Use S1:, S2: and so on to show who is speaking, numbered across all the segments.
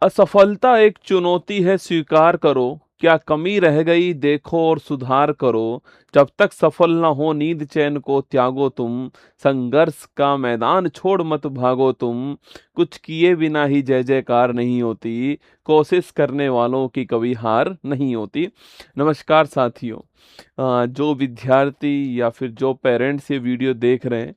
S1: असफलता एक चुनौती है, स्वीकार करो। क्या कमी रह गई देखो और सुधार करो। जब तक सफल न हो नींद चैन को त्यागो तुम। संघर्ष का मैदान छोड़ मत भागो तुम। कुछ किए बिना ही जय जयकार नहीं होती। कोशिश करने वालों की कभी हार नहीं होती। नमस्कार साथियों। जो विद्यार्थी या फिर जो पेरेंट्स ये वीडियो देख रहे हैं,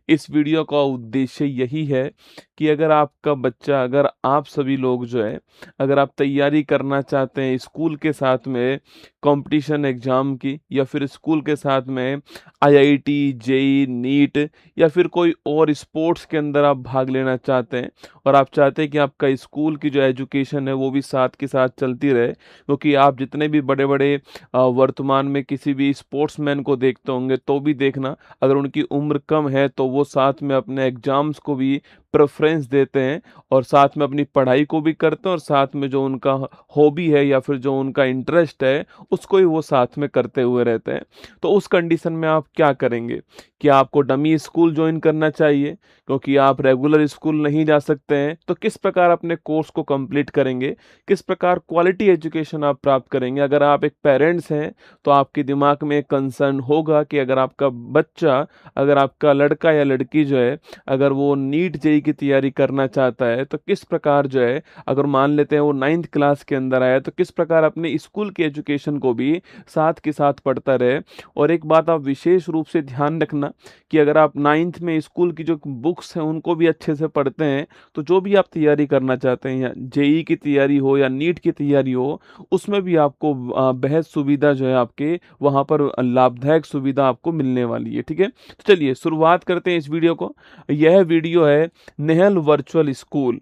S1: इस वीडियो का उद्देश्य यही है कि अगर आपका बच्चा, अगर आप सभी लोग जो है, अगर आप तैयारी करना चाहते हैं स्कूल के साथ में कंपटीशन एग्जाम की, या फिर स्कूल के साथ में आईआईटी, जेई, नीट, या फिर कोई और स्पोर्ट्स के अंदर आप भाग लेना चाहते हैं, और आप चाहते हैं कि आपका स्कूल की जो एजुकेशन है वो भी साथ के साथ चलती रहे, क्योंकि आप जितने भी बड़े बड़े वर्तमान में किसी भी स्पोर्ट्समैन को देखते होंगे तो भी देखना, अगर उनकी उम्र कम है तो वो साथ में अपने एग्जाम्स को भी प्रेफरेंस देते हैं, और साथ में अपनी पढ़ाई को भी करते हैं, और साथ में जो उनका हॉबी है या फिर जो उनका इंटरेस्ट है उसको ही वो साथ में करते हुए रहते हैं। तो उस कंडीशन में आप क्या करेंगे? क्या आपको डमी स्कूल ज्वाइन करना चाहिए क्योंकि आप रेगुलर स्कूल नहीं जा सकते हैं? तो किस प्रकार अपने कोर्स को कंप्लीट करेंगे? किस प्रकार क्वालिटी एजुकेशन आप प्राप्त करेंगे? अगर आप एक पेरेंट्स हैं तो आपके दिमाग में एक कंसर्न होगा कि अगर आपका बच्चा, अगर आपका लड़का या लड़की जो है, अगर वो नीट जेई की तैयारी करना चाहता है तो किस प्रकार जो है, अगर मान लेते हैं वो 9th क्लास के अंदर आया, तो किस प्रकार अपने स्कूल की एजुकेशन को भी साथ के साथ पढ़ता रहे। और एक बात आप विशेष रूप से ध्यान रखना कि अगर आप 9th में स्कूल की जो बुक्स हैं उनको भी अच्छे से पढ़ते हैं, तो जो भी आप तैयारी करना चाहते हैं, या जेई की तैयारी हो या नीट की तैयारी हो, उसमें भी आपको बेहद सुविधा जो है आपके वहाँ पर लाभदायक सुविधा आपको मिलने वाली है। ठीक है, तो चलिए शुरुआत करते हैं इस वीडियो को। यह वीडियो है नेहल वर्चुअल स्कूल,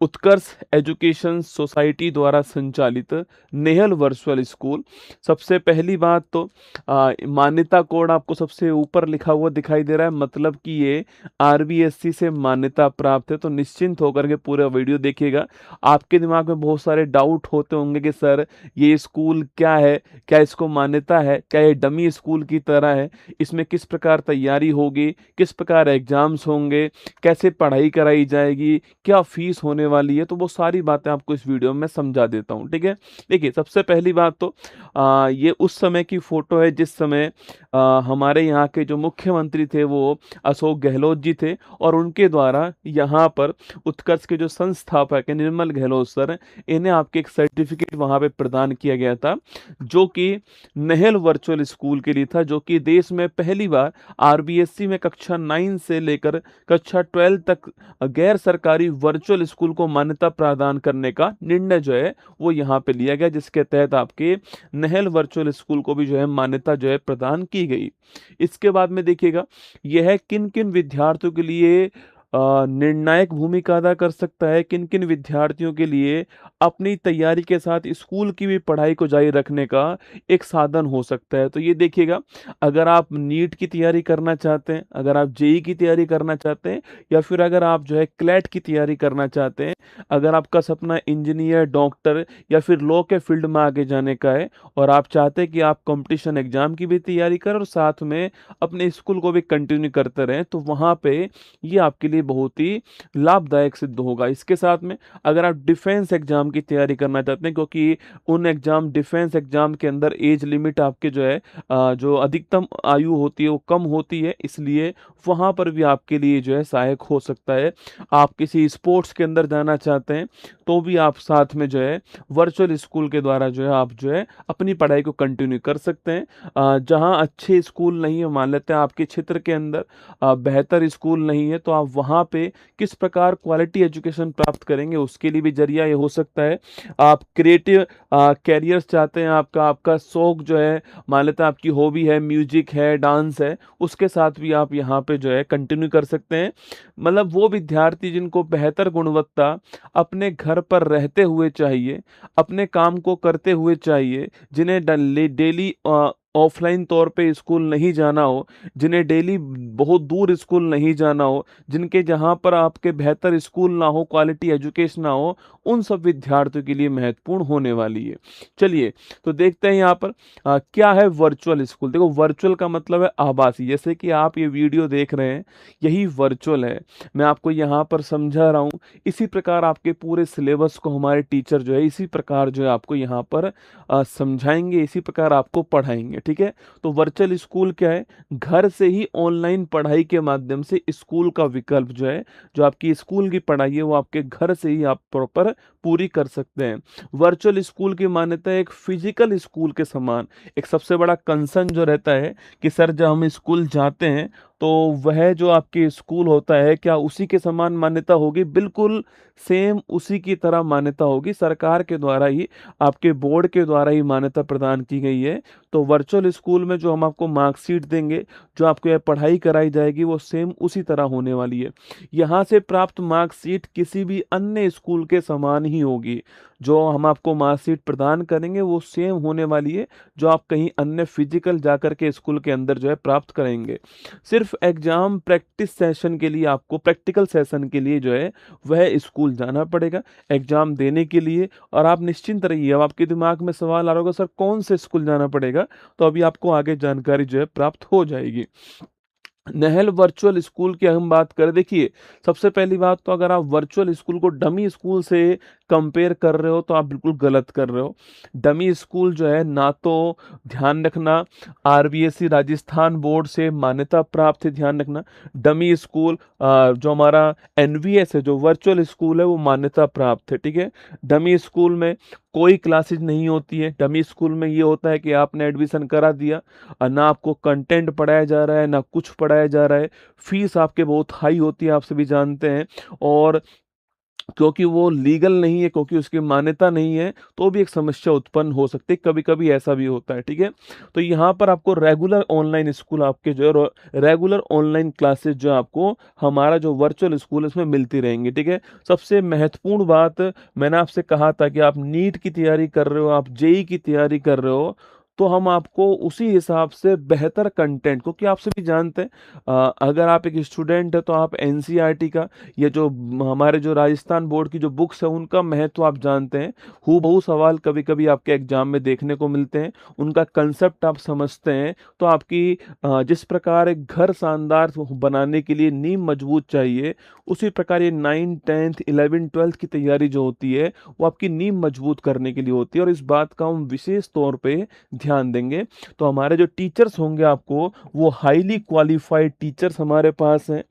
S1: उत्कर्ष एजुकेशन सोसाइटी द्वारा संचालित नेहल वर्चुअल स्कूल। सबसे पहली बात तो मान्यता कोड आपको सबसे ऊपर लिखा हुआ दिखाई दे रहा है, मतलब कि ये आरबीएससी से मान्यता प्राप्त है। तो निश्चिंत होकर के पूरा वीडियो देखिएगा। आपके दिमाग में बहुत सारे डाउट होते होंगे कि सर ये स्कूल क्या है, क्या इसको मान्यता है, क्या ये डमी स्कूल की तरह है, इसमें किस प्रकार तैयारी होगी, किस प्रकार एग्जाम्स होंगे, कैसे पढ़ाई कराई जाएगी, क्या फीस होने वाली है। तो वो सारी बातें आपको इस वीडियो में समझा देता हूँ। ठीक है, देखिए सबसे पहली बात तो ये उस समय की फोटो है जिस समय हमारे यहाँ के जो मुख्यमंत्री थे वो अशोक गहलोत जी थे, और उनके द्वारा यहाँ पर उत्कर्ष के जो संस्थापक है निर्मल गहलोत सर, इन्हें आपके एक सर्टिफिकेट वहाँ पे प्रदान किया गया था, जो कि नेहल वर्चुअल स्कूल के लिए था, जो कि देश में पहली बार आरबीएससी में कक्षा 9 से लेकर कक्षा 12 तक गैर सरकारी वर्चुअल स्कूल को मान्यता प्रदान करने का निर्णय जो है वो यहाँ पे लिया गया, जिसके तहत आपके नेहल वर्चुअल स्कूल को भी जो है मान्यता जो है प्रदान की गई। इसके बाद में देखिएगा यह किन किन विद्यार्थियों के लिए निर्णायक भूमिका अदा कर सकता है, किन किन विद्यार्थियों के लिए अपनी तैयारी के साथ स्कूल की भी पढ़ाई को जारी रखने का एक साधन हो सकता है। तो ये देखिएगा, अगर आप नीट की तैयारी करना चाहते हैं, अगर आप जेई की तैयारी करना चाहते हैं, या फिर अगर आप जो है क्लैट की तैयारी करना चाहते हैं, अगर आपका सपना इंजीनियर, डॉक्टर या फिर लॉ के फील्ड में आगे जाने का है, और आप चाहते हैं कि आप कंपटीशन एग्जाम की भी तैयारी करें और साथ में अपने स्कूल को भी कंटिन्यू करते रहें, तो वहाँ पे ये आपके लिए बहुत ही लाभदायक सिद्ध होगा। इसके साथ में अगर आप डिफेंस एग्जाम की तैयारी करना चाहते हैं, क्योंकि उन एग्जाम, डिफेंस एग्जाम के अंदर एज लिमिट आपके जो है जो अधिकतम आयु होती है वो कम होती है, इसलिए वहाँ पर भी आपके लिए जो है सहायक हो सकता है। आप किसी स्पोर्ट्स के अंदर जाना चाहते हैं तो भी आप साथ में जो है वर्चुअल स्कूल के द्वारा जो है आप जो है अपनी पढ़ाई को कंटिन्यू कर सकते हैं। जहाँ अच्छे स्कूल नहीं है, मान लेते हैं आपके क्षेत्र के अंदर बेहतर स्कूल नहीं है, तो आप वहाँ पे किस प्रकार क्वालिटी एजुकेशन प्राप्त करेंगे उसके लिए भी जरिया ये हो सकता है। आप क्रिएटिव कैरियर्स चाहते हैं, आपका आपका शौक जो है, मान लेते हैं आपकी हॉबी है, म्यूजिक है, डांस है, उसके साथ भी आप यहाँ पे जो है कंटिन्यू कर सकते हैं। मतलब वो विद्यार्थी जिनको बेहतर गुणवत्ता अपने घर पर रहते हुए चाहिए, अपने काम को करते हुए चाहिए, जिन्हें डेली ऑफलाइन तौर पे स्कूल नहीं जाना हो, जिन्हें डेली बहुत दूर स्कूल नहीं जाना हो, जिनके जहाँ पर आपके बेहतर स्कूल ना हो, क्वालिटी एजुकेशन ना हो, उन सब विद्यार्थियों के लिए महत्वपूर्ण होने वाली है। चलिए, तो देखते हैं यहाँ पर क्या है वर्चुअल स्कूल। देखो, वर्चुअल का मतलब है आभासी। जैसे कि आप ये वीडियो देख रहे हैं, यही वर्चुअल है। मैं आपको यहाँ पर समझा रहा हूँ। इसी प्रकार आपके पूरे सिलेबस को हमारे टीचर जो है इसी प्रकार जो है आपको यहाँ पर समझाएंगे, इसी प्रकार आपको पढ़ाएंगे। ठीक है, तो वर्चुअल स्कूल क्या है? घर से ही ऑनलाइन पढ़ाई के माध्यम से स्कूल का विकल्प जो है, जो आपकी स्कूल की पढ़ाई है वो आपके घर से ही आप प्रॉपर पूरी कर सकते हैं। वर्चुअल स्कूल की मान्यता है एक फिजिकल स्कूल के समान। एक सबसे बड़ा कंसर्न जो रहता है कि सर जब हम स्कूल जाते हैं तो वह जो आपके स्कूल होता है क्या उसी के समान मान्यता होगी? बिल्कुल सेम उसी की तरह मान्यता होगी। सरकार के द्वारा ही, आपके बोर्ड के द्वारा ही मान्यता प्रदान की गई है। तो वर्चुअल स्कूल में जो हम आपको मार्कशीट देंगे, जो आपको यह पढ़ाई कराई जाएगी, वो सेम उसी तरह होने वाली है। यहाँ से प्राप्त मार्कशीट किसी भी अन्य स्कूल के समान ही होगी। जो हम आपको मार्कशीट प्रदान करेंगे वो सेम होने वाली है जो आप कहीं अन्य फिजिकल जाकर के स्कूल के अंदर जो है प्राप्त करेंगे। सिर्फ एग्जाम प्रैक्टिस सेशन के लिए, आपको प्रैक्टिकल सेशन के लिए जो है वह स्कूल जाना पड़ेगा एग्जाम देने के लिए। और आप निश्चिंत रहिए, अब आपके दिमाग में सवाल आ रहा होगा सर कौन से स्कूल जाना पड़ेगा, तो अभी आपको आगे जानकारी जो है प्राप्त हो जाएगी। नहल वर्चुअल स्कूल की हम बात करें, देखिए सबसे पहली बात तो अगर आप वर्चुअल स्कूल को डमी स्कूल से कंपेयर कर रहे हो तो आप बिल्कुल गलत कर रहे हो। डमी स्कूल जो है ना तो, ध्यान रखना, आरबीएसई राजस्थान बोर्ड से मान्यता प्राप्त है, ध्यान रखना। डमी स्कूल जो हमारा एनवीएस है, जो वर्चुअल स्कूल है, वो मान्यता प्राप्त है। ठीक है, डमी स्कूल में कोई क्लासेज नहीं होती है। डमी स्कूल में ये होता है कि आपने एडमिशन करा दिया और ना आपको कंटेंट पढ़ाया जा रहा है ना कुछ पढ़ाया जा रहा है। फीस आपके बहुत हाई होती है, आप सभी जानते हैं। और क्योंकि वो लीगल नहीं है, क्योंकि उसकी मान्यता नहीं है, तो भी एक समस्या उत्पन्न हो सकती है। कभी कभी ऐसा भी होता है। ठीक है, तो यहाँ पर आपको रेगुलर ऑनलाइन स्कूल, आपके जो है रेगुलर ऑनलाइन क्लासेस जो आपको हमारा जो वर्चुअल स्कूल है उसमें मिलती रहेंगी। ठीक है, सबसे महत्वपूर्ण बात, मैंने आपसे कहा था कि आप नीट की तैयारी कर रहे हो, आप जेई की तैयारी कर रहे हो, तो हम आपको उसी हिसाब से बेहतर कंटेंट, क्योंकि आप सभी जानते हैं अगर आप एक स्टूडेंट है तो आप एनसीईआरटी का, ये जो हमारे जो राजस्थान बोर्ड की जो बुक्स है उनका महत्व आप जानते हैं। हूबहू सवाल कभी कभी आपके एग्जाम में देखने को मिलते हैं, उनका कंसेप्ट आप समझते हैं, तो आपकी जिस प्रकार एक घर शानदार बनाने के लिए नींव मजबूत चाहिए, उसी प्रकार ये 9, 10th, 11, 12th की तैयारी जो होती है वो आपकी नींव मजबूत करने के लिए होती है। और इस बात का हम विशेष तौर पे ध्यान देंगे। तो हमारे जो टीचर्स होंगे आपको, वो हाईली क्वालिफाइड टीचर्स हमारे पास हैं।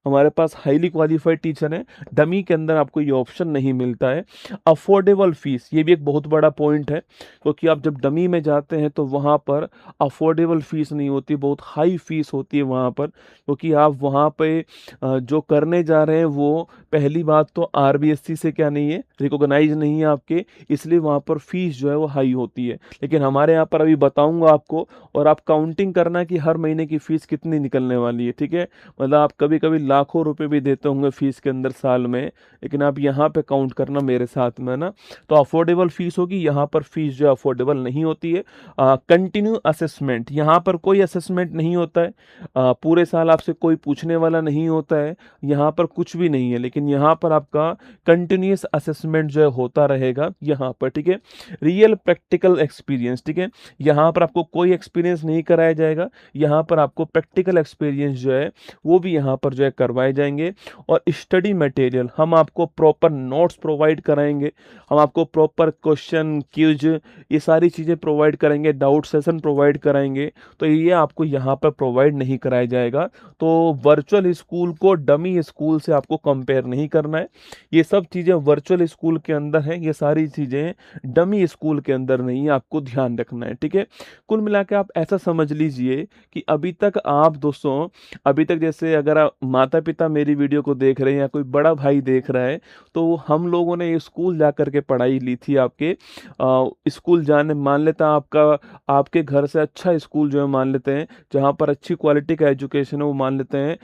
S1: हमारे पास हाईली क्वालिफाइड टीचर हैं। डमी के अंदर आपको ये ऑप्शन नहीं मिलता है। अफोर्डेबल फीस, ये भी एक बहुत बड़ा पॉइंट है, क्योंकि आप जब डमी में जाते हैं तो वहाँ पर अफोर्डेबल फीस नहीं होती, बहुत हाई फीस होती है वहाँ पर, क्योंकि आप वहाँ पे जो करने जा रहे हैं वो, पहली बात तो आरबीएससी से क्या नहीं है, रिकॉग्नाइज नहीं है आपके, इसलिए वहाँ पर फीस जो है वो हाई होती है। लेकिन हमारे यहाँ पर अभी बताऊंगा आपको, और आप काउंटिंग करना कि हर महीने की फीस कितनी निकलने वाली है। ठीक है, मतलब आप कभी कभी लाखों रुपए भी देते होंगे फीस के अंदर साल में, लेकिन आप यहाँ पे काउंट करना मेरे साथ में ना। तो अफोर्डेबल फीस होगी, यहाँ पर फीस जो अफोर्डेबल नहीं होती है। कंटिन्यू असेसमेंट, यहाँ पर कोई असेसमेंट नहीं होता है। पूरे साल आपसे कोई पूछने वाला नहीं होता है, यहाँ पर कुछ भी नहीं है, लेकिन यहाँ पर आपका कंटिन्यूस असेसमेंट जो है होता रहेगा यहाँ पर। ठीक है, रियल प्रैक्टिकल एक्सपीरियंस, ठीक है, यहाँ पर आपको कोई एक्सपीरियंस नहीं कराया जाएगा, यहाँ पर आपको प्रैक्टिकल एक्सपीरियंस जो है वो भी यहाँ पर जो है करवाए जाएंगे। और स्टडी मटेरियल, हम आपको प्रॉपर नोट्स प्रोवाइड कराएंगे, हम आपको प्रॉपर क्वेश्चन क्यूज, ये सारी चीज़ें प्रोवाइड करेंगे, डाउट सेशन प्रोवाइड कराएंगे, तो ये आपको यहाँ पर प्रोवाइड नहीं कराया जाएगा। तो वर्चुअल स्कूल को डमी स्कूल से आपको कंपेयर नहीं करना है। ये सब चीज़ें वर्चुअल स्कूल के अंदर हैं, ये सारी चीज़ें डमी स्कूल के अंदर नहीं है, आपको ध्यान रखना है। ठीक है, कुल मिला के आप ऐसा समझ लीजिए कि अभी तक आप दोस्तों, अभी तक जैसे अगर माता माता पिता मेरी वीडियो को देख रहे हैं या कोई बड़ा भाई देख रहा है, तो हम लोगों ने स्कूल जा करके पढ़ाई ली थी आपके स्कूल जाने, मान लेता आपका आपके घर से अच्छा स्कूल जो है मान लेते हैं, जहाँ पर अच्छी क्वालिटी का एजुकेशन है, वो मान लेते हैं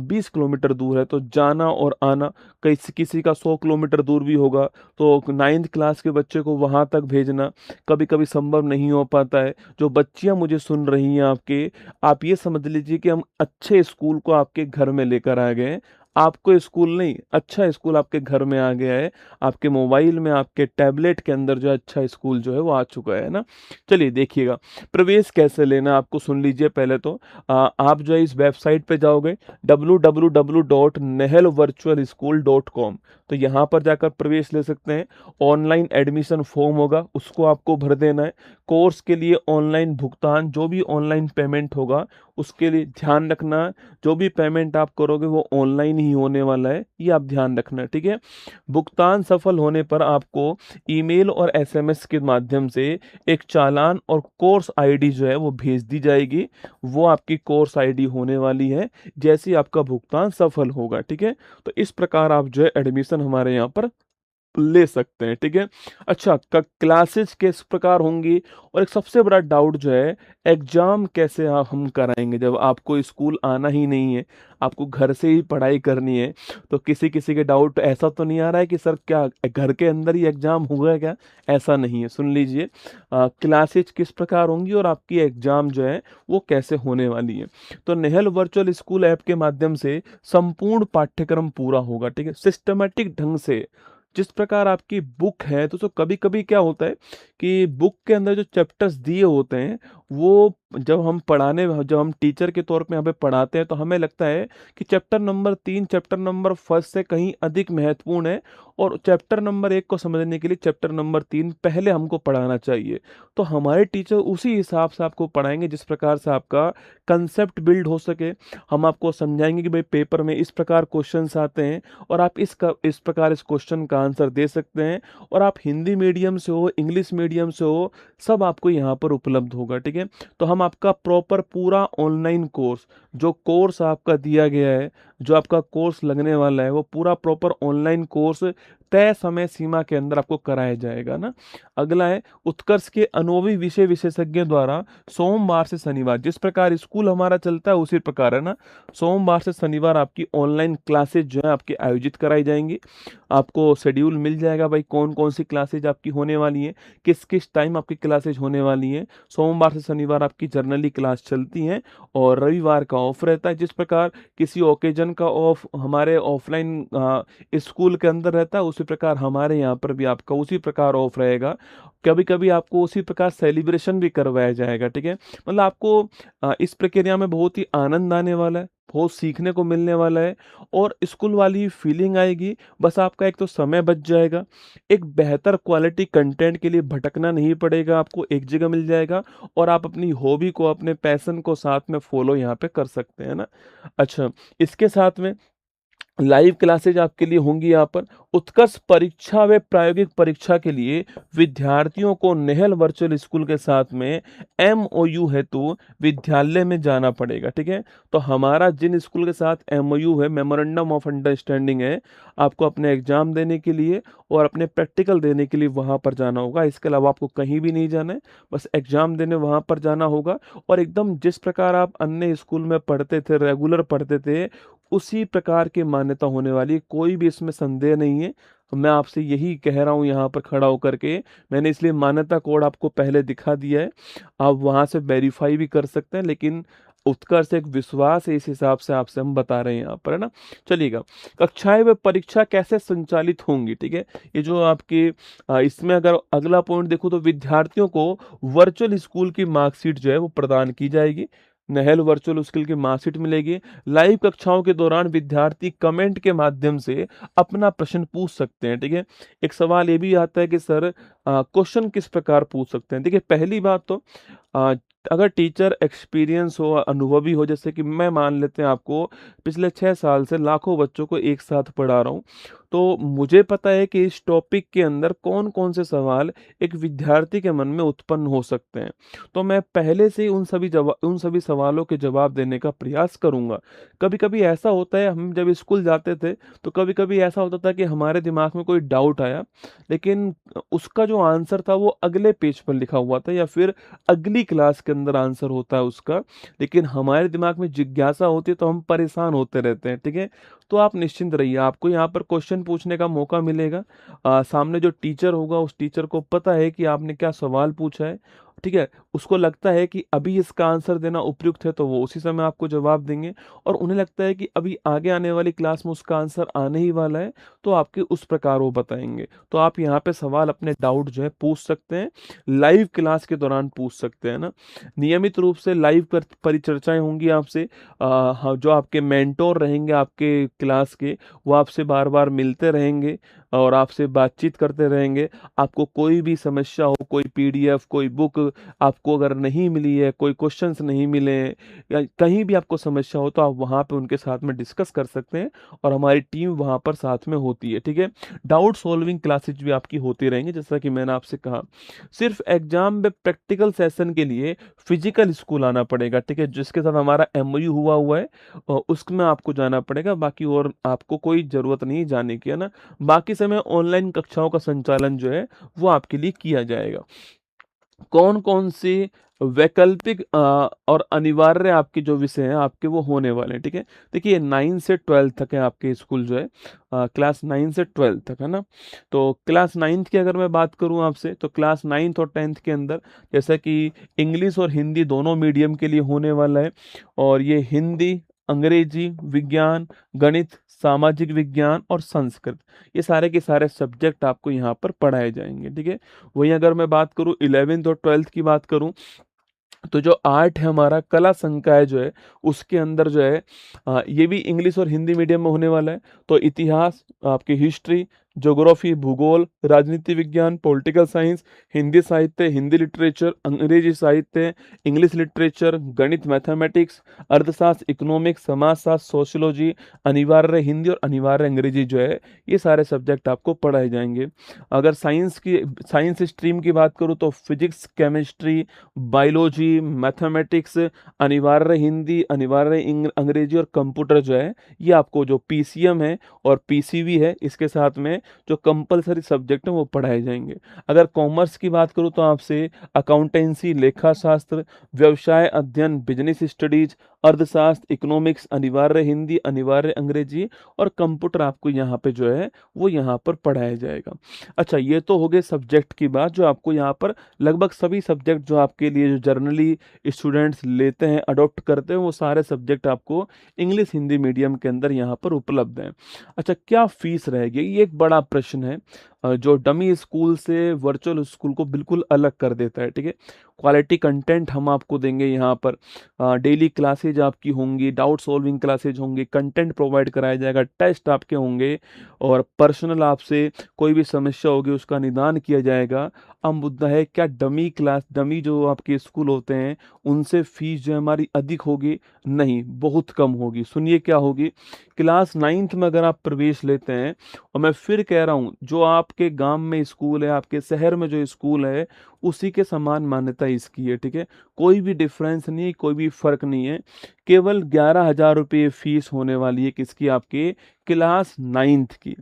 S1: 20 किलोमीटर दूर है, तो जाना और आना, किसी किसी का 100 किलोमीटर दूर भी होगा, तो 9th क्लास के बच्चे को वहाँ तक भेजना कभी कभी संभव नहीं हो पाता है। जो बच्चियां मुझे सुन रही हैं आपके, आप ये समझ लीजिए कि हम अच्छे स्कूल को आपके घर में लेकर आ गए हैं। आपको स्कूल नहीं, अच्छा स्कूल आपके घर में आ गया है, आपके मोबाइल में, आपके टैबलेट के अंदर जो है अच्छा स्कूल जो है वो आ चुका है ना। चलिए देखिएगा, प्रवेश कैसे लेना आपको सुन लीजिए। पहले तो आप जो है इस वेबसाइट पे जाओगे www.nehelvirtualschool.com, तो यहाँ पर जाकर प्रवेश ले सकते हैं। ऑनलाइन एडमिशन फॉर्म होगा, उसको आपको भर देना है। कोर्स के लिए ऑनलाइन भुगतान, जो भी ऑनलाइन पेमेंट होगा उसके लिए ध्यान रखना, जो भी पेमेंट आप करोगे वो ऑनलाइन ही होने वाला है, ये आप ध्यान रखना, ठीक है। भुगतान सफल होने पर आपको ईमेल और एसएमएस के माध्यम से एक चालान और कोर्स आईडी जो है वो भेज दी जाएगी। वो आपकी कोर्स आईडी होने वाली है जैसे ही आपका भुगतान सफल होगा, ठीक है। तो इस प्रकार आप जो है एडमिशन हमारे यहाँ पर ले सकते हैं, ठीक है। अच्छा, क्लासेस किस प्रकार होंगी, और एक सबसे बड़ा डाउट जो है, एग्जाम कैसे हम कराएंगे जब आपको स्कूल आना ही नहीं है, आपको घर से ही पढ़ाई करनी है। तो किसी किसी के डाउट ऐसा तो नहीं आ रहा है कि सर क्या घर के अंदर ही एग्जाम होगा क्या? ऐसा नहीं है, सुन लीजिए। क्लासेज किस प्रकार होंगी और आपकी एग्जाम जो है वो कैसे होने वाली है। तो नेहल वर्चुअल स्कूल ऐप के माध्यम से संपूर्ण पाठ्यक्रम पूरा होगा, ठीक है, सिस्टमेटिक ढंग से। जिस प्रकार आपकी बुक है, तो कभी कभी क्या होता है कि बुक के अंदर जो चैप्टर्स दिए होते हैं, वो जब हम टीचर के तौर पे यहाँ पे पढ़ाते हैं, तो हमें लगता है कि chapter number 3 chapter number first से कहीं अधिक महत्वपूर्ण है, और चैप्टर नंबर 1 को समझने के लिए चैप्टर नंबर 3 पहले हमको पढ़ाना चाहिए। तो हमारे टीचर उसी हिसाब से आपको पढ़ाएंगे जिस प्रकार से आपका कंसेप्ट बिल्ड हो सके। हम आपको समझाएंगे कि भाई पेपर में इस प्रकार क्वेश्चंस आते हैं, और आप इस प्रकार इस क्वेश्चन का आंसर दे सकते हैं। और आप हिंदी मीडियम से हो, इंग्लिश मीडियम से हो, सब आपको यहाँ पर उपलब्ध होगा, ठीक है। तो हम आपका प्रॉपर पूरा ऑनलाइन कोर्स, जो कोर्स आपका दिया गया है, जो आपका कोर्स लगने वाला है, वो पूरा प्रॉपर ऑनलाइन कोर्स तय समय सीमा के अंदर आपको कराया जाएगा ना। अगला है, उत्कर्ष के अनुभवी विषय विशेषज्ञ द्वारा सोमवार से शनिवार, जिस प्रकार स्कूल हमारा चलता है उसी प्रकार है ना, सोमवार से शनिवार आपकी ऑनलाइन क्लासेज जो है आपकी आयोजित कराई जाएंगी। आपको शेड्यूल मिल जाएगा भाई कौन कौन सी क्लासेज आपकी होने वाली है, किस किस टाइम आपकी क्लासेज होने वाली हैं। सोमवार से शनिवार आपकी जर्नली क्लास चलती हैं, और रविवार का ऑफ रहता है। जिस प्रकार किसी ओकेजन का ऑफ हमारे ऑफलाइन स्कूल के अंदर रहता है, उसी प्रकार हमारे यहाँ पर भी आपका उसी प्रकार ऑफ रहेगा। कभी कभी आपको उसी प्रकार सेलिब्रेशन भी करवाया जाएगा, ठीक है। मतलब आपको इस प्रक्रिया में बहुत ही आनंद आने वाला है, बहुत सीखने को मिलने वाला है, और स्कूल वाली फीलिंग आएगी। बस आपका एक तो समय बच जाएगा, एक बेहतर क्वालिटी कंटेंट के लिए भटकना नहीं पड़ेगा, आपको एक जगह मिल जाएगा, और आप अपनी हॉबी को, अपने पैशन को साथ में फॉलो यहाँ पे कर सकते हैं ना। अच्छा, इसके साथ में लाइव क्लासेज आपके लिए होंगी यहाँ पर। उत्कर्ष परीक्षा व प्रायोगिक परीक्षा के लिए विद्यार्थियों को नेहल वर्चुअल स्कूल के साथ में एमओयू हेतु विद्यालय में जाना पड़ेगा, ठीक है। तो हमारा जिन स्कूल के साथ एमओयू है, मेमोरेंडम ऑफ अंडरस्टैंडिंग है, आपको अपने एग्जाम देने के लिए और अपने प्रैक्टिकल देने के लिए वहाँ पर जाना होगा। इसके अलावा आपको कहीं भी नहीं जाना है, बस एग्जाम देने वहाँ पर जाना होगा। और एकदम जिस प्रकार आप अन्य स्कूल में पढ़ते थे, रेगुलर पढ़ते थे, उसी प्रकार की मान्यता होने वाली है, कोई भी इसमें संदेह नहीं है। मैं आपसे यही कह रहा हूँ यहाँ पर खड़ा होकर के, मैंने इसलिए मान्यता कोड आपको पहले दिखा दिया है, आप वहाँ से वेरीफाई भी कर सकते हैं, लेकिन उत्कर्ष एक विश्वास है, इस हिसाब से आपसे हम बता रहे हैं यहाँ पर, है ना। चलिएगा, कक्षाएं व परीक्षा कैसे संचालित होंगी, ठीक है। ये जो आपके इसमें अगर अगला पॉइंट देखो, तो विद्यार्थियों को वर्चुअल स्कूल की मार्कशीट जो है वो प्रदान की जाएगी। नहल वर्चुअल स्कूल की मार्कशीट मिलेगी। लाइव कक्षाओं के दौरान विद्यार्थी कमेंट के माध्यम से अपना प्रश्न पूछ सकते हैं, ठीक है। एक सवाल ये भी आता है कि सर क्वेश्चन किस प्रकार पूछ सकते हैं? देखिए, पहली बात तो अ, अगर टीचर एक्सपीरियंस हो, अनुभवी हो, जैसे कि मैं मान लेते हैं आपको पिछले 6 साल से लाखों बच्चों को एक साथ पढ़ा रहा हूँ, तो मुझे पता है कि इस टॉपिक के अंदर कौन-कौन से सवाल एक विद्यार्थी के मन में उत्पन्न हो सकते हैं। तो मैं पहले से ही उन सभी सवालों के जवाब देने का प्रयास करूँगा। कभी-कभी ऐसा होता है, हम जब स्कूल जाते थे, तो कभी-कभी ऐसा होता था कि हमारे दिमाग में कोई डाउट आया, लेकिन उसका जो आंसर था वो अगले पेज पर लिखा हुआ था या फिर अगली क्लास के अंदर आंसर होता है उसका, लेकिन हमारे दिमाग में जिज्ञासा होती है तो हम परेशान होते रहते हैं, ठीक है? तो आप निश्चिंत रहिए, आपको यहाँ पर क्वेश्चन पूछने का मौका मिलेगा। सामने जो टीचर होगा, उस टीचर को पता है कि आपने क्या सवाल पूछा है, ठीक है? उसको लगता है कि अभी इसका आंसर देना उपयुक्त है, तो वो उसी समय आपको जवाब देंगे, और उन्हें लगता है कि अभी आगे आने वाली क्लास में उसका आंसर आने ही वाला है, तो आपके उस प्रकार वो बताएँगे। तो आप यहाँ पे सवाल, अपने डाउट जो है पूछ सकते हैं, लाइव क्लास के दौरान पूछ सकते हैं ना। नियमित रूप से लाइव परिचर्चाएँ होंगी आपसे। हाँ, जो आपके मेंटोर रहेंगे आपके क्लास के, वो आपसे बार-बार मिलते रहेंगे और आपसे बातचीत करते रहेंगे। आपको कोई भी समस्या हो, कोई पीडीएफ, कोई बुक आपको अगर नहीं मिली है, कोई क्वेश्चंस नहीं मिले हैं, या कहीं भी आपको समस्या हो, तो आप वहाँ पे उनके साथ में डिस्कस कर सकते हैं, और हमारी टीम वहाँ पर साथ में होती है, ठीक है? डाउट सॉल्विंग क्लासेस भी आपकी होती रहेंगी, जैसा कि मैंने आपसे कहा। सिर्फ एग्जाम में प्रैक्टिकल सेशन के लिए फिजिकल स्कूल आना पड़ेगा, ठीक है? जिसके साथ हमारा एमओयू हुआ है, उसमें आपको जाना पड़ेगा, बाकी और आपको कोई ज़रूरत नहीं जाने की, है ना? बाकी समय ऑनलाइन कक्षाओं का संचालन जो है, वो आपके लिए किया जाएगा। कौन-कौन से वैकल्पिक और अनिवार्य आपके जो विषय हैं, आपके वो होने वाले हैं, ठीक है? देखिए, 9 से 12 तक है आपके स्कूल जो है, क्लास 9 से 12 तक, है ना? तो क्लास 9th की अगर मैं बात करूँ आपसे, तो क्लास 9th और 10th के अंदर जैसा कि इंग्लिश और हिंदी दोनों मीडियम के लिए होने वाला है, और ये हिंदी, अंग्रेजी, विज्ञान, गणित, सामाजिक विज्ञान और संस्कृत, ये सारे के सारे सब्जेक्ट आपको यहाँ पर पढ़ाए जाएँगे, ठीक है? वहीं अगर मैं बात करूँ 11th और 12th की बात करूँ, तो जो आर्ट है हमारा, कला संकाय जो है, उसके अंदर जो है ये भी इंग्लिश और हिंदी मीडियम में होने वाला है। तो इतिहास, आपकी हिस्ट्री, ज्योग्राफी, भूगोल, राजनीति विज्ञान, पॉलिटिकल साइंस, हिंदी साहित्य, हिंदी लिटरेचर, अंग्रेजी साहित्य, इंग्लिश लिटरेचर, गणित, मैथमेटिक्स, अर्थशास्त्र, इकोनॉमिक्स, समाजशास्त्र, सोशियोलॉजी, अनिवार्य हिंदी और अनिवार्य अंग्रेजी जो है, ये सारे सब्जेक्ट आपको पढ़ाए जाएंगे। अगर साइंस स्ट्रीम की बात करूँ, तो फिजिक्स, केमिस्ट्री, बायोलॉजी, मैथमेटिक्स, अनिवार्य हिंदी, अनिवार्य अंग्रेजी और कंप्यूटर जो है, ये आपको जो पीसीएम है और पीसीबी है, इसके साथ में जो कंपलसरी सब्जेक्ट हैं वो पढ़ाए जाएंगे। अगर कॉमर्स की बात करूँ, तो आपसे अकाउंटेंसी, लेखा शास्त्र, व्यवसाय अध्ययन, बिजनेस स्टडीज, अर्थशास्त्र, इकोनॉमिक्स, अनिवार्य हिंदी, अनिवार्य अंग्रेजी और कंप्यूटर आपको यहाँ पे जो है वो यहाँ पर पढ़ाया जाएगा। अच्छा, ये तो हो गए सब्जेक्ट की बात, जो आपको यहाँ पर लगभग सभी सब्जेक्ट जो आपके लिए जो जर्नली स्टूडेंट्स लेते हैं, अडॉप्ट करते हैं, वो सारे सब्जेक्ट आपको इंग्लिश हिंदी मीडियम के अंदर यहाँ पर उपलब्ध हैं। अच्छा, क्या फीस रहेगी? ये एक बड़ा प्रश्न है, जो डमी स्कूल से वर्चुअल स्कूल को बिल्कुल अलग कर देता है, ठीक है? क्वालिटी कंटेंट हम आपको देंगे यहाँ पर, डेली क्लासेज आपकी होंगी, डाउट सॉल्विंग क्लासेज होंगी, कंटेंट प्रोवाइड कराया जाएगा, टेस्ट आपके होंगे, और पर्सनल आपसे कोई भी समस्या होगी उसका निदान किया जाएगा। अब मुद्दा है, क्या डमी जो आपके स्कूल होते हैं, उनसे फीस जो है हमारी अधिक होगी? नहीं, बहुत कम होगी। सुनिए क्या होगी, क्लास 9th में अगर आप प्रवेश लेते हैं, और मैं फिर कह रहा हूँ, जो आपके गांव में स्कूल है, आपके शहर में जो स्कूल है, उसी के समान मान्यता इसकी है, ठीक है? कोई भी डिफरेंस नहीं, कोई भी फर्क नहीं है। केवल 11,000 रुपये फीस होने वाली है, किसकी? आपके क्लास 9th की।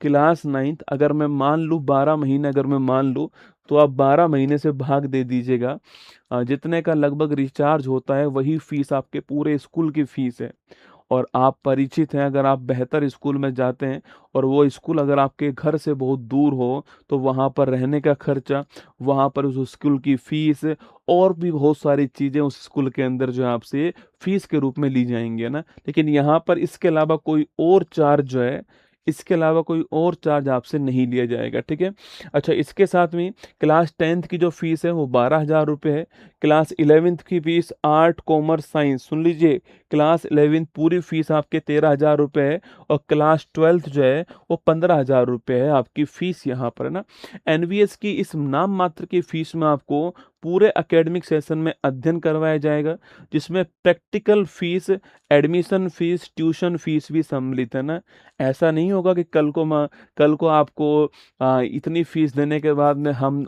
S1: क्लास 9th, अगर मैं मान लूँ 12 महीने, अगर मैं मान लूँ, तो आप 12 महीने से भाग दे दीजिएगा, जितने का लगभग रिचार्ज होता है, वही फीस आपके पूरे स्कूल की फीस है। और आप परिचित हैं, अगर आप बेहतर स्कूल में जाते हैं, और वो स्कूल अगर आपके घर से बहुत दूर हो, तो वहाँ पर रहने का खर्चा, वहाँ पर उस स्कूल की फीस, और भी बहुत सारी चीज़ें उस स्कूल के अंदर जो है आपसे फीस के रूप में ली जाएंगी, है ना? लेकिन यहाँ पर इसके अलावा कोई और चार्ज जो है इसके अलावा कोई और चार्ज आपसे नहीं लिया जाएगा, ठीक है। अच्छा, इसके साथ में क्लास 10th की जो फीस है वो 12,000 रुपये है। क्लास 11th की फीस आर्ट कॉमर्स साइंस, सुन लीजिए, क्लास 11th पूरी फीस आपके 13,000 रुपये है। और क्लास 12th जो है वो 15,000 रुपये है आपकी फीस यहाँ पर, है ना। एनवीएस की इस नाम मात्र की फीस में आपको पूरे एकेडमिक सेशन में अध्ययन करवाया जाएगा, जिसमें practical fees, admission fees, tuition fees भी सम्मिलित है ना। ऐसा नहीं होगा कि कल को आपको इतनी फीस देने के बाद में हम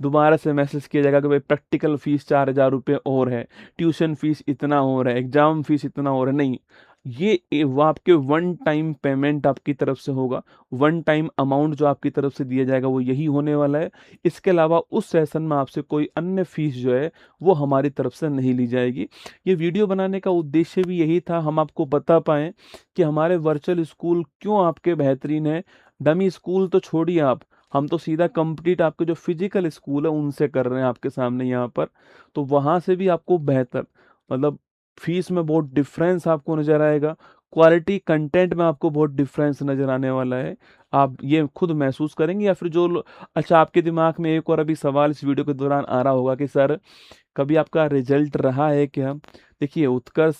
S1: दोबारा से मैसेज किया जाएगा कि भाई प्रैक्टिकल फीस 4,000 रुपये और है, ट्यूशन फीस इतना और है, एग्जाम फीस इतना और है, नहीं। वो आपके वन टाइम पेमेंट आपकी तरफ से होगा, वन टाइम अमाउंट जो आपकी तरफ से दिया जाएगा वो यही होने वाला है। इसके अलावा उस सेशन में आपसे कोई अन्य फीस जो है वो हमारी तरफ से नहीं ली जाएगी। ये वीडियो बनाने का उद्देश्य भी यही था, हम आपको बता पाएँ कि हमारे वर्चुअल स्कूल क्यों आपके बेहतरीन है। डमी स्कूल तो छोड़िए आप, हम तो सीधा कंप्लीट आपके जो फिजिकल स्कूल है उनसे कर रहे हैं आपके सामने यहाँ पर। तो वहाँ से भी आपको बेहतर, मतलब फीस में बहुत डिफरेंस आपको नज़र आएगा, क्वालिटी कंटेंट में आपको बहुत डिफरेंस नज़र आने वाला है। आप ये खुद महसूस करेंगे। या फिर अच्छा, आपके दिमाग में एक और अभी सवाल इस वीडियो के दौरान आ रहा होगा कि सर कभी आपका रिजल्ट रहा है क्या? देखिए, उत्कर्ष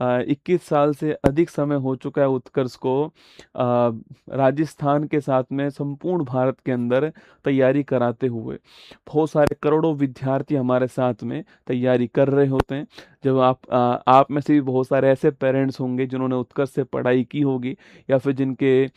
S1: 21 साल से अधिक समय हो चुका है उत्कर्ष को राजस्थान के साथ में संपूर्ण भारत के अंदर तैयारी कराते हुए। बहुत सारे करोड़ों विद्यार्थी हमारे साथ में तैयारी कर रहे होते हैं। जब आप में से भी बहुत सारे ऐसे पेरेंट्स होंगे जिन्होंने उत्कर्ष से पढ़ाई की होगी, या फिर जिनके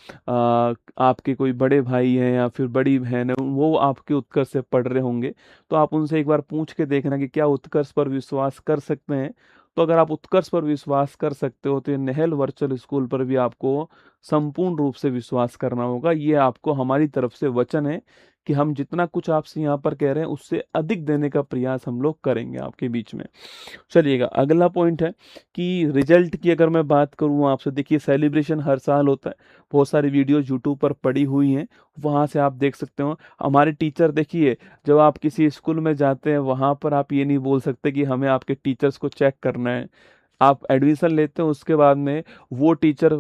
S1: आपके कोई बड़े भाई हैं या फिर बड़ी बहन है, वो आपके उत्कर्ष से पढ़ रहे होंगे। तो आप उनसे एक बार पूछ के देखना कि क्या उत्कर्ष पर विश्वास कर सकते हैं। तो अगर आप उत्कर्ष पर विश्वास कर सकते हो तो ये नेहल वर्चुअल स्कूल पर भी आपको संपूर्ण रूप से विश्वास करना होगा। ये आपको हमारी तरफ से वचन है कि हम जितना कुछ आपसे यहाँ पर कह रहे हैं उससे अधिक देने का प्रयास हम लोग करेंगे आपके बीच में। चलिएगा, अगला पॉइंट है कि रिजल्ट की अगर मैं बात करूँ आपसे, देखिए सेलिब्रेशन हर साल होता है। बहुत सारी वीडियो यूट्यूब पर पड़ी हुई हैं, वहाँ से आप देख सकते हो। हमारे टीचर, देखिए, जब आप किसी स्कूल में जाते हैं वहाँ पर आप ये नहीं बोल सकते कि हमें आपके टीचर्स को चेक करना है। आप एडमिशन लेते हो उसके बाद में वो टीचर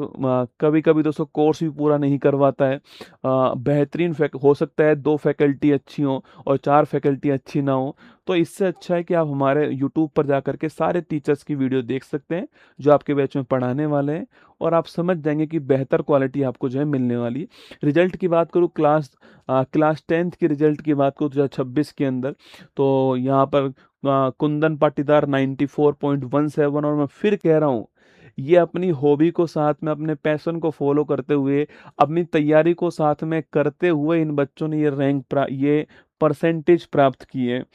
S1: कभी कभी दोस्तों कोर्स भी पूरा नहीं करवाता है। बेहतरीन हो सकता है 2 फैकल्टी अच्छी हो और 4 फैकल्टी अच्छी ना हो। तो इससे अच्छा है कि आप हमारे यूट्यूब पर जा करके सारे टीचर्स की वीडियो देख सकते हैं जो आपके बैच में पढ़ाने वाले हैं, और आप समझ जाएंगे कि बेहतर क्वालिटी आपको जो है मिलने वाली है। रिजल्ट की बात करूँ, क्लास 10th की रिजल्ट की बात करूँ 2026 के अंदर, तो यहाँ पर कुंदन पाटीदार 94.17। और मैं फिर कह रहा हूँ, ये अपनी हॉबी को साथ में, अपने पैशन को फॉलो करते हुए, अपनी तैयारी को साथ में करते हुए इन बच्चों ने ये परसेंटेज प्राप्त की है।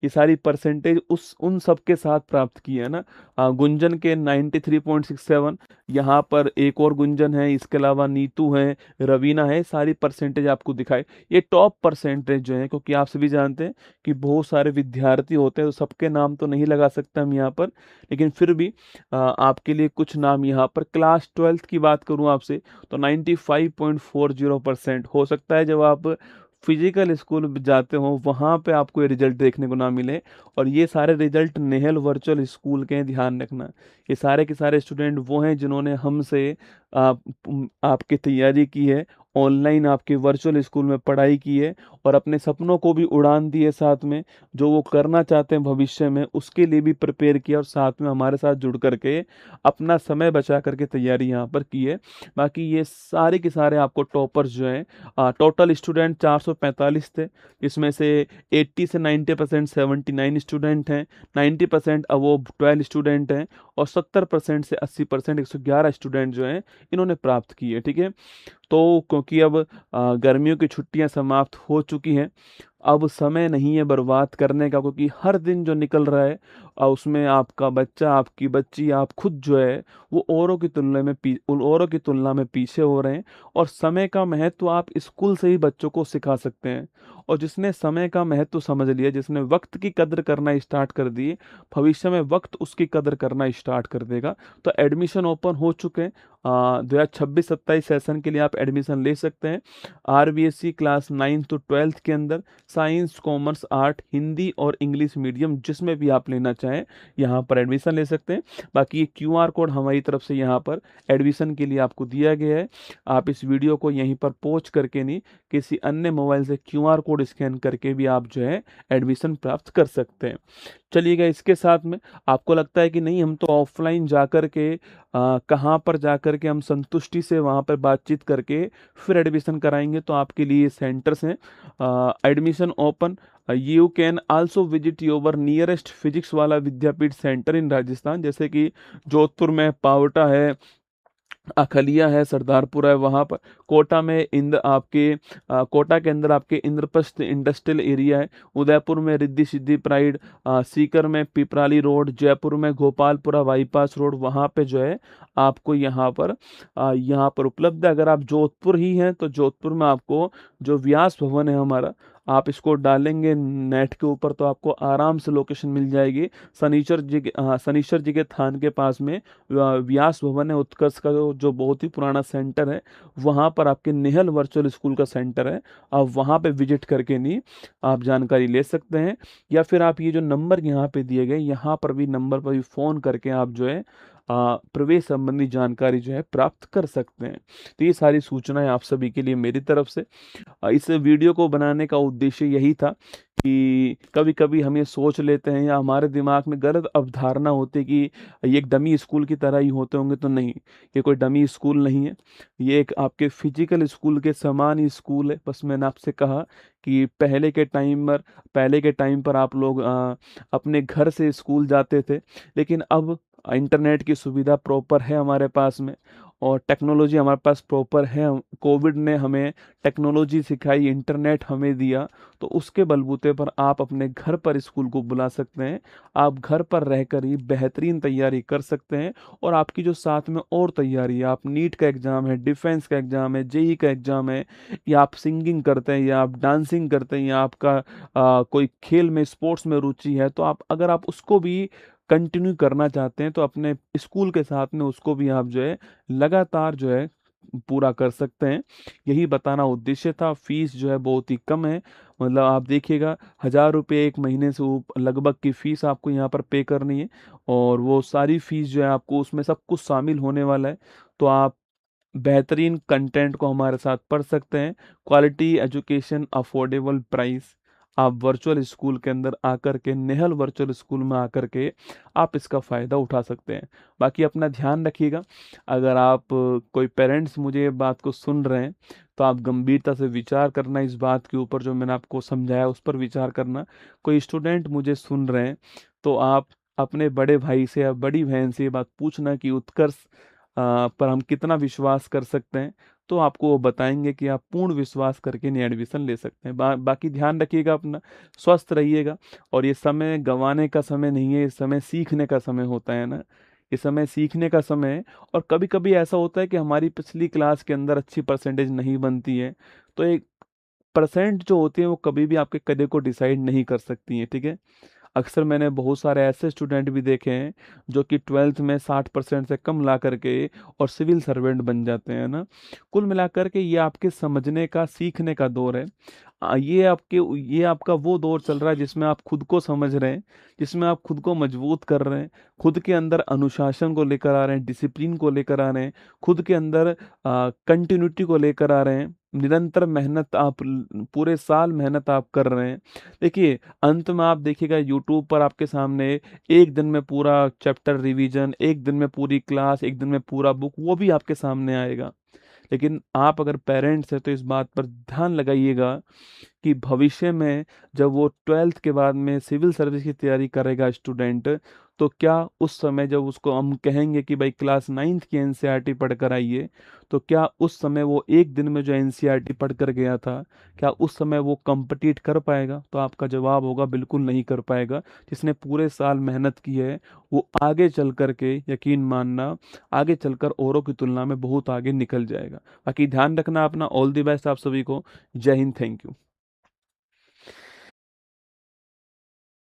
S1: ये सारी परसेंटेज उन सब के साथ प्राप्त की है ना। गुंजन के 93.67, यहाँ पर एक और गुंजन है, इसके अलावा नीतू है, रवीना है, सारी परसेंटेज आपको दिखाए। ये टॉप परसेंटेज जो है, क्योंकि आप सभी जानते हैं कि बहुत सारे विद्यार्थी होते हैं तो सबके नाम तो नहीं लगा सकते हम यहाँ पर, लेकिन फिर भी आपके लिए कुछ नाम यहाँ पर। क्लास 12th की बात करूँ आपसे तो 95.40% हो सकता है जब आप फिजिकल स्कूल जाते हो वहाँ पे आपको ये रिजल्ट देखने को ना मिले। और ये सारे रिजल्ट नेहल वर्चुअल स्कूल के हैं, ध्यान रखना। ये सारे के सारे स्टूडेंट वो हैं जिन्होंने हमसे आपकी तैयारी की है, ऑनलाइन आपके वर्चुअल स्कूल में पढ़ाई की है, और अपने सपनों को भी उड़ान दी है साथ में। जो वो करना चाहते हैं भविष्य में उसके लिए भी प्रिपेयर किया, और साथ में हमारे साथ जुड़ करके अपना समय बचा करके तैयारी यहाँ पर की है। बाकी ये सारे के सारे आपको टॉपर्स जो हैं, टोटल स्टूडेंट 445 थे, इसमें से 80 से 90% 79 स्टूडेंट हैं, 90% अवोव 12 स्टूडेंट हैं, और 70% से 80% 111 स्टूडेंट जो हैं इन्होंने प्राप्त की है, ठीक है। तो क्योंकि अब गर्मियों की छुट्टियां समाप्त हो चुकी हैं, अब समय नहीं है बर्बाद करने का, क्योंकि हर दिन जो निकल रहा है उसमें आपका बच्चा, आपकी बच्ची, आप खुद जो है वो औरों की तुलना में पीछे हो रहे हैं। और समय का महत्व आप स्कूल से ही बच्चों को सिखा सकते हैं। और जिसने समय का महत्व समझ लिया, जिसने वक्त की कदर करना स्टार्ट कर दी, भविष्य में वक्त उसकी कदर करना स्टार्ट कर देगा। तो एडमिशन ओपन हो चुके हैं, 2026-27 सेशन के लिए आप एडमिशन ले सकते हैं। आरबीएससी क्लास 9 to 12 के अंदर साइंस, कॉमर्स, आर्ट, हिंदी और इंग्लिश मीडियम जिसमें भी आप लेना चाहें चाहें यहाँ पर एडमिशन ले सकते हैं। बाकी ये क्यूआर कोड हमारी तरफ से यहाँ पर एडमिशन के लिए आपको दिया गया है। आप इस वीडियो को यहीं पर पहुँच करके नहीं, किसी अन्य मोबाइल से क्यूआर कोड स्कैन करके भी आप जो है एडमिशन प्राप्त कर सकते हैं। चलिएगा, इसके साथ में आपको लगता है कि नहीं हम तो ऑफलाइन जाकर के कहाँ पर जाकर के हम संतुष्टि से वहाँ पर बातचीत करके फिर एडमिशन कराएंगे, तो आपके लिए सेंटर्स हैं admission open. You can also visit your nearest physics वाला विद्यापीठ सेंटर इन राजस्थान, जैसे कि जोधपुर में पावटा है, अखलिया है, सरदारपुर है, वहाँ पर कोटा में कोटा के अंदर आपके इंद्रप्रस्थ इंडस्ट्रियल एरिया है, उदयपुर में रिद्धि सिद्धि प्राइड, सीकर में पिपराली रोड, जयपुर में गोपालपुरा बाईपास रोड, वहाँ पे जो है आपको यहाँ पर उपलब्ध है। अगर आप जोधपुर ही हैं तो जोधपुर में आपको जो व्यास भवन है हमारा, आप इसको डालेंगे नेट के ऊपर तो आपको आराम से लोकेशन मिल जाएगी। शनिश्चर जी के थान के पास में व्यास भवन है, उत्कर्ष का जो बहुत ही पुराना सेंटर है, वहाँ पर आपके निहल वर्चुअल स्कूल का सेंटर है। आप वहाँ पे विजिट करके नहीं आप जानकारी ले सकते हैं, या फिर आप ये जो नंबर यहाँ पे दिए गए यहाँ पर भी नंबर पर भी फ़ोन करके आप जो है प्रवेश संबंधी जानकारी जो है प्राप्त कर सकते हैं। तो ये सारी सूचनाएं आप सभी के लिए मेरी तरफ से। इस वीडियो को बनाने का उद्देश्य यही था कि कभी कभी हम ये सोच लेते हैं या हमारे दिमाग में गलत अवधारणा होती है कि ये एक डमी स्कूल की तरह ही होते होंगे, तो नहीं, ये कोई डमी स्कूल नहीं है। ये एक आपके फिजिकल स्कूल के समान ही स्कूल है। बस मैंने आपसे कहा कि पहले के टाइम पर आप लोग अपने घर से स्कूल जाते थे, लेकिन अब इंटरनेट की सुविधा प्रॉपर है हमारे पास में, और टेक्नोलॉजी हमारे पास प्रॉपर है। कोविड ने हमें टेक्नोलॉजी सिखाई, इंटरनेट हमें दिया, तो उसके बलबूते पर आप अपने घर पर स्कूल को बुला सकते हैं। आप घर पर रहकर ही बेहतरीन तैयारी कर सकते हैं, और आपकी जो साथ में और तैयारी है, आप नीट का एग्ज़ाम है, डिफेंस का एग्ज़ाम है, जेई का एग्ज़ाम है, या आप सिंगिंग करते हैं, या आप डांसिंग करते हैं, या आपका कोई खेल में स्पोर्ट्स में रुचि है, तो आप अगर आप उसको भी कंटिन्यू करना चाहते हैं तो अपने स्कूल के साथ में उसको भी आप जो है लगातार जो है पूरा कर सकते हैं। यही बताना उद्देश्य था। फीस जो है बहुत ही कम है, मतलब आप देखिएगा 1,000 रुपये एक महीने से लगभग की फीस आपको यहाँ पर पे करनी है, और वो सारी फीस जो है आपको उसमें सब कुछ शामिल होने वाला है। तो आप बेहतरीन कंटेंट को हमारे साथ पढ़ सकते हैं। Quality education, affordable price. आप वर्चुअल स्कूल के अंदर आकर के, नेहल वर्चुअल स्कूल में आकर के आप इसका फ़ायदा उठा सकते हैं। बाकी अपना ध्यान रखिएगा। अगर आप कोई पेरेंट्स मुझे ये बात को सुन रहे हैं तो आप गंभीरता से विचार करना, इस बात के ऊपर जो मैंने आपको समझाया उस पर विचार करना। कोई स्टूडेंट मुझे सुन रहे हैं तो आप अपने बड़े भाई से या बड़ी बहन से ये बात पूछना कि उत्कर्ष पर हम कितना विश्वास कर सकते हैं, तो आपको वो बताएंगे कि आप पूर्ण विश्वास करके नहीं एडमिशन ले सकते हैं। बाकी ध्यान रखिएगा अपना, स्वस्थ रहिएगा। और ये समय गंवाने का समय नहीं है, ये समय सीखने का समय होता है ना, ये समय सीखने का समय है। और कभी कभी ऐसा होता है कि हमारी पिछली क्लास के अंदर अच्छी परसेंटेज नहीं बनती है, तो एक परसेंट जो होती है वो कभी भी आपके करियर को डिसाइड नहीं कर सकती है, ठीक है। अक्सर मैंने बहुत सारे ऐसे स्टूडेंट भी देखे हैं जो कि 12th में 60% से कम ला करके और सिविल सर्वेंट बन जाते हैं ना। कुल मिलाकर के ये आपके समझने का, सीखने का दौर है। ये आपका वो दौर चल रहा है जिसमें आप खुद को समझ रहे हैं, जिसमें आप खुद को मजबूत कर रहे हैं, खुद के अंदर अनुशासन को लेकर आ रहे हैं, डिसिप्लिन को लेकर आ रहे हैं, खुद के अंदर कंटिन्यूटी को लेकर आ रहे हैं। निरंतर मेहनत आप पूरे साल मेहनत आप कर रहे हैं। देखिए, अंत में आप देखिएगा यूट्यूब पर आपके सामने एक दिन में पूरा चैप्टर रिवीजन, एक दिन में पूरी क्लास, एक दिन में पूरा बुक, वो भी आपके सामने आएगा। लेकिन आप अगर पेरेंट्स हैं तो इस बात पर ध्यान लगाइएगा कि भविष्य में जब वो 12th के बाद में सिविल सर्विस की तैयारी करेगा स्टूडेंट, तो क्या उस समय जब उसको हम कहेंगे कि भाई क्लास 9th की एनसीईआरटी पढ़ कर आइए, तो क्या उस समय वो एक दिन में जो एनसीईआरटी पढ़ कर गया था, क्या उस समय वो कंपटीट कर पाएगा? तो आपका जवाब होगा बिल्कुल नहीं कर पाएगा। जिसने पूरे साल मेहनत की है वो आगे चल कर के, यकीन मानना, आगे चलकर औरों की तुलना में बहुत आगे निकल जाएगा। बाकी ध्यान रखना अपना। ऑल द बेस्ट आप सभी को। जय हिंद, थैंक यू।